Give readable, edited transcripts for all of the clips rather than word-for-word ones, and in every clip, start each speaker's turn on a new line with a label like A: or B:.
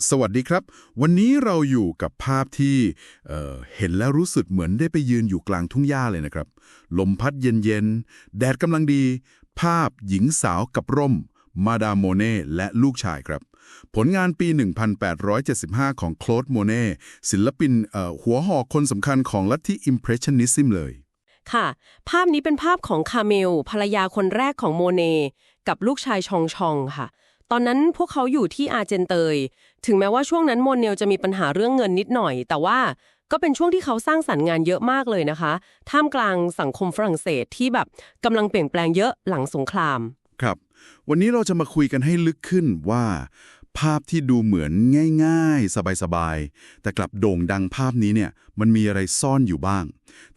A: สวัสดีครับวันนี้เราอยู่กับภาพที่เห็นแล้วรู้สึกเหมือนได้ไปยืนอยู่กลางทุ่งหญ้าเลยนะครับลมพัดเย็นๆแดดกำลังดี ภาพหญิงสาวกับร่มมาดามโมเน่และลูกชายครับผลงานปี 1875 ของโคลดโมเน่ศิลปินหัวหอกคนสำคัญของลัทธิอิมเพรสชันนิซึมเลย
B: ค่ะภาพนี้เป็นภาพของคาเมลภรรยาคนแรกของโมเน่กับลูกชายชองชองค่ะตอนนั้นพวกเขาอยู่ที่อาร์เจนเตยถึงแม้ว่าช่วงนั้นโมเนลจะมีปัญหาเรื่องเงินนิดหน่อยแต่ว่าก็เป็นช่วงที่เขาสร้างสรรค์งานเยอะมากเลยนะคะท่ามกลางสังคมฝรั่งเศสที่แบบกำลังเปลี่ยนแปลงเยอะหลังสงคราม
A: ครับวันนี้เราจะมาคุยกันให้ลึกขึ้นว่าภาพที่ดูเหมือนง่ายๆสบายๆแต่กลับโด่งดังภาพนี้เนี่ยมันมีอะไรซ่อนอยู่บ้าง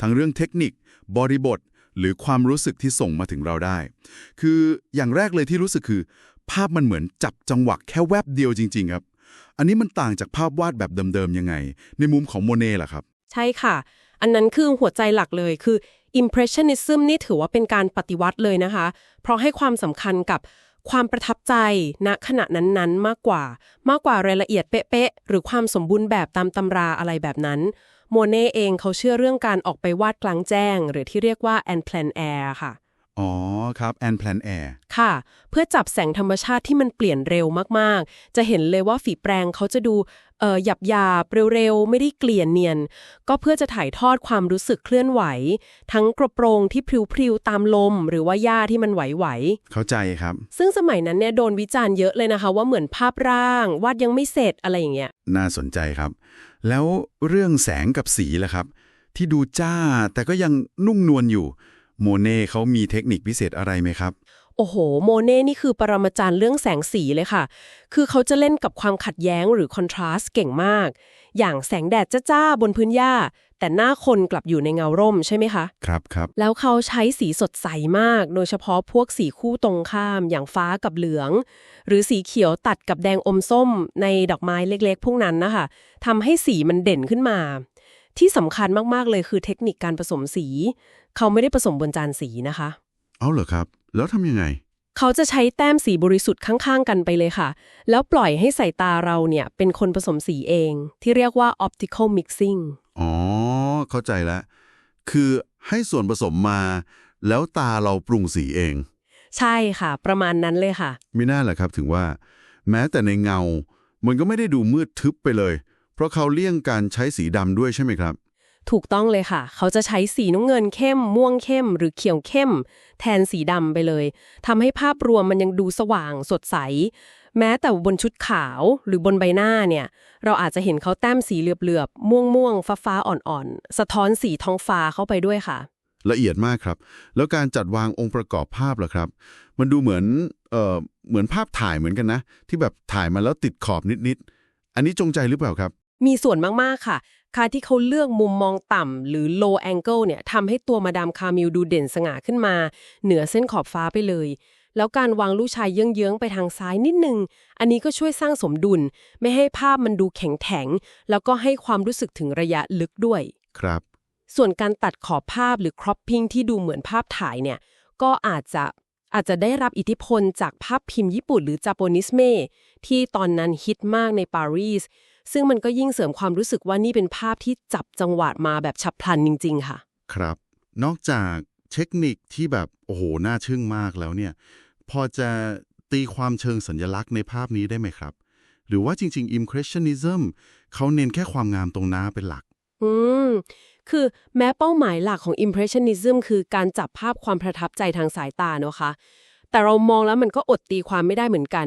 A: ทั้งเรื่องเทคนิคบริบทหรือความรู้สึกที่ส่งมาถึงเราได้คืออย่างแรกเลยที่รู้สึกคือภาพมันเหมือนจับจังหวะแค่แวบเดียวจริงๆครับอันนี้มันต่างจากภาพวาดแบบเดิมๆยังไงในมุมของโมเน่ล่ะครับ
B: ใช่ค่ะอันนั้นคือหัวใจหลักเลยคือ Impressionism นี่ถือว่าเป็นการปฏิวัติเลยนะคะเพราะให้ความสำคัญกับความประทับใจณขณะนั้นๆมากกว่ารายละเอียดเป๊ะๆหรือความสมบูรณ์แบบตามตำราอะไรแบบนั้นโมเน่เองเขาเชื่อเรื่องการออกไปวาดกลางแจ้งหรือที่เรียกว่า en plein air ค่ะ
A: อ๋อครับแอนแพลนแอร์
B: ค่ะเพื่อจับแสงธรรมชาติที่มันเปลี่ยนเร็วมากๆจะเห็นเลยว่าฝีแปรงเขาจะดูหยาบๆเร็วๆไม่ได้เกลี่ยเนียนก็เพื่อจะถ่ายทอดความรู้สึกเคลื่อนไหวทั้งกระโปรงที่พริ้วๆตามลมหรือว่าหญ้าที่มันไหวๆ
A: เข้าใจครับ
B: ซึ่งสมัยนั้นเนี่ยโดนวิจารณ์เยอะเลยนะคะว่าเหมือนภาพร่างวาดยังไม่เสร็จอะไรอย่างเงี้ย
A: น่าสนใจครับแล้วเรื่องแสงกับสีล่ะครับที่ดูจ้าแต่ก็ยังนุ่มนวลอยู่โมเน่เขามีเทคนิคพิเศษอะไรไหมครับ
B: โอ้โหโมเน่นี่คือปรมาจารย์เรื่องแสงสีเลยค่ะคือเขาจะเล่นกับความขัดแย้งหรือคอนทราสต์เก่งมากอย่างแสงแดดจ้าๆบนพื้นหญ้าแต่หน้าคนกลับอยู่ในเงาร่มใช่ไหมคะ
A: ครับ
B: แล้วเขาใช้สีสดใสมากโดยเฉพาะพวกสีคู่ตรงข้ามอย่างฟ้ากับเหลืองหรือสีเขียวตัดกับแดงอมส้มในดอกไม้เล็กๆพวกนั้นนะคะทำให้สีมันเด่นขึ้นมาที่สำคัญมากๆเลยคือเทคนิคการผสมสีเขาไม่ได้ผสมบนจานสีนะคะ
A: เอาเหรอครับแล้วทำยังไง
B: เขาจะใช้แต้มสีบริสุทธิ์ข้างๆกันไปเลยค่ะแล้วปล่อยให้สายตาเราเนี่ยเป็นคนผสมสีเองที่เรียกว่า optical mixing
A: อ๋อเข้าใจแล้วคือให้ส่วนผสมมาแล้วตาเราปรุงสีเอง
B: ใช่ค่ะประมาณนั้นเลยค่ะ
A: ไม่น่าแหละครับถึงว่าแม้แต่ในเงามันก็ไม่ได้ดูมืดทึบไปเลยเพราะเขาเลี่ยงการใช้สีดำด้วยใช่ไหมครับ
B: ถูกต้องเลยค่ะเขาจะใช้สีน้ำเงินเข้มม่วงเข้มหรือเขียวเข้มแทนสีดำไปเลยทำให้ภาพรวมมันยังดูสว่างสดใสแม้แต่บนชุดขาวหรือบนใบหน้าเนี่ยเราอาจจะเห็นเขาแต้มสีเหลือบๆม่วงๆฟ้าๆอ่อนๆสะท้อนสีท้องฟ้าเข้าไปด้วยค่ะ
A: ละเอียดมากครับแล้วการจัดวางองค์ประกอบภาพล่ะครับมันดูเหมือนเหมือนภาพถ่ายเหมือนกันนะที่แบบถ่ายมาแล้วติดขอบนิดๆอันนี้จงใจหรือเปล่าครับ
B: มีส่วนมากๆค่ะการที่เขาเลือกมุมมองต่ำหรือ low angle เนี่ยทำให้ตัวมาดามคามิลดูเด่นสง่าขึ้นมาเหนือเส้นขอบฟ้าไปเลยแล้วการวางลูกชายเยื้องๆไปทางซ้ายนิดนึงอันนี้ก็ช่วยสร้างสมดุลไม่ให้ภาพมันดูแข็งๆแล้วก็ให้ความรู้สึกถึงระยะลึกด้วย
A: ครับ
B: ส่วนการตัดขอบภาพหรือ cropping ที่ดูเหมือนภาพถ่ายเนี่ยก็อาจจะได้รับอิทธิพลจากภาพพิมพ์ญี่ปุ่นหรือ Japonisme ที่ตอนนั้นฮิตมากในปารีสซึ่งมันก็ยิ่งเสริมความรู้สึกว่านี่เป็นภาพที่จับจังหวะมาแบบฉับพลันจริงๆค่ะ
A: ครับนอกจากเทคนิคที่แบบโอ้โหน่าทึ่งมากแล้วเนี่ยพอจะตีความเชิงสัญลักษณ์ในภาพนี้ได้ไหมครับหรือว่าจริงๆ Impressionism เขาเน้นแค่ความงามตรงหน้าเป็นหลัก
B: อืมคือแม้เป้าหมายหลักของ Impressionism คือการจับภาพความประทับใจทางสายตาเนอะคะแต่เรามองแล้วมันก็อดตีความไม่ได้เหมือนกัน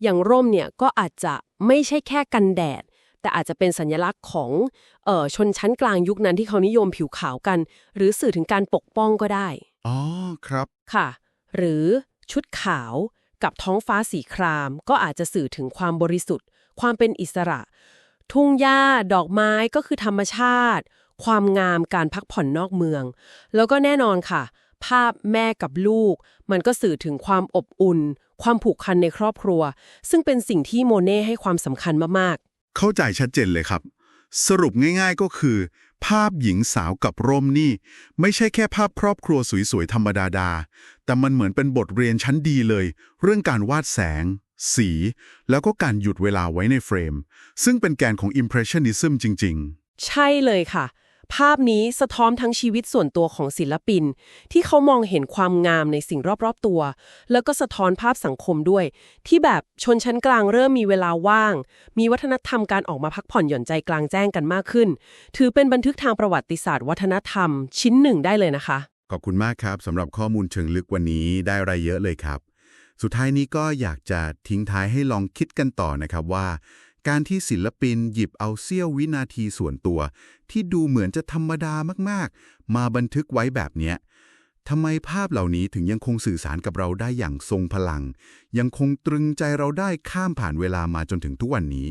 B: อย่างร่มเนี่ยก็อาจจะไม่ใช่แค่กันแดดแต่อาจจะเป็นสัญลักษณ์ของชนชั้นกลางยุคนั้นที่เขานิยมผิวขาวกันหรือสื่อถึงการปกป้องก็ได้
A: อ๋อครับ
B: ค่ะหรือชุดขาวกับท้องฟ้าสีครามก็อาจจะสื่อถึงความบริสุทธิ์ความเป็นอิสระทุ่งหญ้าดอกไม้ก็คือธรรมชาติความงามการพักผ่อนนอกเมืองแล้วก็แน่นอนค่ะภาพแม่กับลูกมันก็สื่อถึงความอบอุ่นความผูกพันในครอบครัวซึ่งเป็นสิ่งที่โมเน่ให้ความสำคัญมากๆ
A: เข้าใจชัดเจนเลยครับสรุปง่ายๆก็คือภาพหญิงสาวกับร่มนี่ไม่ใช่แค่ภาพครอบครัวสวยๆธรรมดาแต่มันเหมือนเป็นบทเรียนชั้นดีเลยเรื่องการวาดแสง สี แล้วก็การหยุดเวลาไว้ในเฟรม ซึ่งเป็นแกนของ Impressionism จริง
B: ใช่เลยค่ะ ภาพนี้สะท้อนทั้งชีวิตส่วนตัวของศิลปิน ที่เขามองเห็นความงามในสิ่งรอบๆตัว แล้วก็สะท้อนภาพสังคมด้วย ที่แบบชนชั้นกลางเริ่มมีเวลาว่าง มีวัฒนธรรมการออกมาพักผ่อนหย่อนใจกลางแจ้งกันมากขึ้น ถือเป็นบันทึกทางประวัติศาสตร์วัฒนธรรมชิ้นหนึ่งได้เลยนะคะ
A: ๆ ขอบคุณมากครับสำหรับข้อมูลเชิงลึกวันนี้ได้อะไรเยอะเลยครับ สุดท้ายนี้ก็อยากจะทิ้งท้ายให้ลองคิดกันต่อนะครับว่า การที่ศิลปินหยิบเอาเสี้ยววินาทีส่วนตัว ที่ดูเหมือนจะธรรมดามากๆ มาบันทึกไว้แบบเนี้ยทำไมภาพเหล่านี้ถึงยังคงสื่อสารกับเราได้อย่างทรงพลัง ยังคงตรึงใจเราได้ข้ามผ่านเวลามาจนถึงทุกวันนี้